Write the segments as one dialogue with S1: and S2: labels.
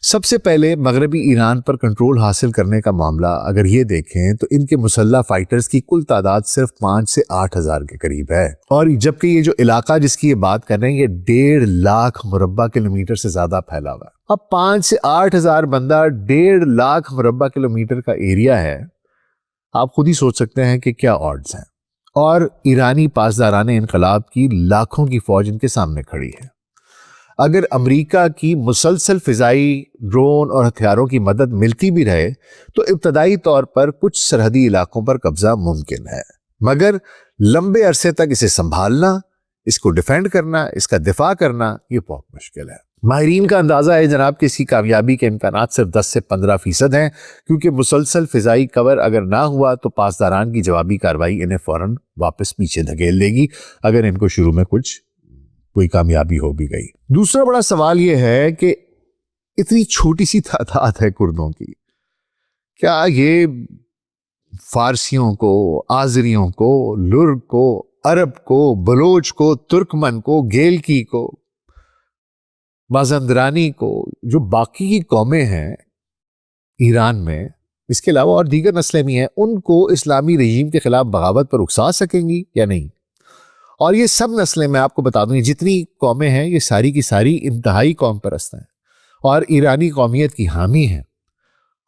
S1: سب سے پہلے مغربی ایران پر کنٹرول حاصل کرنے کا معاملہ اگر یہ دیکھیں تو ان کے مسلح فائٹرز کی کل تعداد صرف 5 سے 8 ہزار کے قریب ہے، اور جبکہ یہ جو علاقہ جس کی یہ بات کر رہے ہیں یہ 1.5 لاکھ مربع کلومیٹر سے زیادہ پھیلا ہوا ہے۔ اب 5 سے 8 ہزار بندہ 1.5 لاکھ مربع کلومیٹر کا ایریا ہے، آپ خود ہی سوچ سکتے ہیں کہ کیا آڈز ہیں، اور ایرانی پاسداران انقلاب کی لاکھوں کی فوج ان کے سامنے کھڑی ہے۔ اگر امریکہ کی مسلسل فضائی ڈرون اور ہتھیاروں کی مدد ملتی بھی رہے تو ابتدائی طور پر کچھ سرحدی علاقوں پر قبضہ ممکن ہے، مگر لمبے عرصے تک اسے سنبھالنا، اس کو ڈیفینڈ کرنا، اس کا دفاع کرنا یہ بہت مشکل ہے۔ ماہرین کا اندازہ ہے جناب کہ اس کی کامیابی کے امکانات صرف 10 سے 15% ہیں، کیونکہ مسلسل فضائی کور اگر نہ ہوا تو پاسداران کی جوابی کارروائی انہیں فوراً واپس پیچھے دھکیل دے گی اگر ان کو شروع میں کوئی کامیابی ہو بھی گئی۔ دوسرا بڑا سوال یہ ہے کہ اتنی چھوٹی سی تعداد ہے کردوں کی، کیا یہ فارسیوں کو، آذریوں کو، لر کو، عرب کو، بلوچ کو، ترکمن کو، گیلکی کو، مازندرانی کو، جو باقی کی قومیں ہیں ایران میں، اس کے علاوہ اور دیگر نسلیں بھی ہیں، ان کو اسلامی رژیم کے خلاف بغاوت پر اکسا سکیں گی یا نہیں؟ اور یہ سب نسلیں میں آپ کو بتا دوں، جتنی قومیں ہیں یہ ساری کی ساری انتہائی قوم پرست ہیں اور ایرانی قومیت کی حامی ہیں،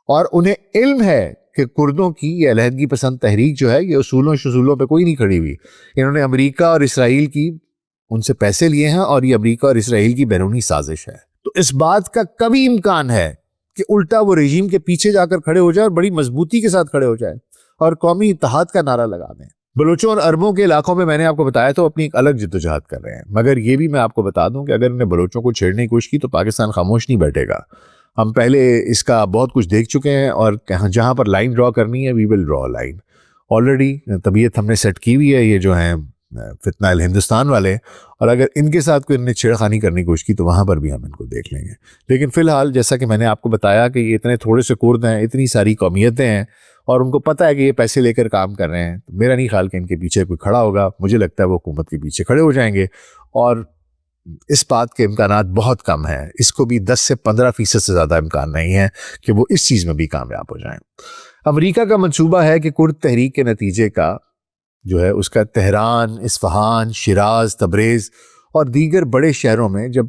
S1: اور انہیں علم ہے کہ کردوں کی یہ علیحدگی پسند تحریک جو ہے یہ اصولوں شصولوں پہ کوئی نہیں کھڑی ہوئی۔ انہوں نے امریکہ اور اسرائیل کی ان سے پیسے لیے ہیں، اور یہ امریکہ اور اسرائیل کی بیرونی سازش ہے۔ تو اس بات کا کبھی امکان ہے کہ الٹا وہ رژیم کے پیچھے جا کر کھڑے ہو جائے اور بڑی مضبوطی کے ساتھ کھڑے ہو جائے اور قومی اتحاد کا نعرہ لگا دیں۔ بلوچوں اور عربوں کے علاقوں میں نے آپ کو بتایا تو اپنی ایک الگ جدوجہد کر رہے ہیں، مگر یہ بھی میں آپ کو بتا دوں کہ اگر انہوں نے بلوچوں کو چھیڑنے کی کوشش کی تو پاکستان خاموش نہیں بیٹھے گا۔ ہم پہلے اس کا بہت کچھ دیکھ چکے ہیں، اور جہاں پر لائن ڈرا کرنی ہے وی ول ڈرا لائن۔ آلریڈی طبیعت ہم نے سیٹ کی ہوئی ہے، یہ جو ہیں فتنہ الہندوستان والے، اور اگر ان کے ساتھ کوئی ان نے چھیڑخانی کرنے کی کوشش کی تو وہاں پر بھی ہم ان کو دیکھ لیں گے۔ لیکن فی الحال جیسا کہ میں نے آپ کو بتایا کہ یہ اتنے تھوڑے سے کرد ہیں، اتنی ساری قومیتیں ہیں، اور ان کو پتہ ہے کہ یہ پیسے لے کر کام کر رہے ہیں، تو میرا نہیں خیال کہ ان کے پیچھے کوئی کھڑا ہوگا۔ مجھے لگتا ہے وہ حکومت کے پیچھے کھڑے ہو جائیں گے، اور اس بات کے امکانات بہت کم ہیں، اس کو بھی 10 سے 15% سے زیادہ امکان نہیں ہے کہ وہ اس چیز میں بھی کامیاب ہو جائیں۔ امریکہ کا منصوبہ ہے کہ کرد تحریک کے نتیجے کا جو ہے اس کا تہران، اصفہان، شیراز، تبریز اور دیگر بڑے شہروں میں جب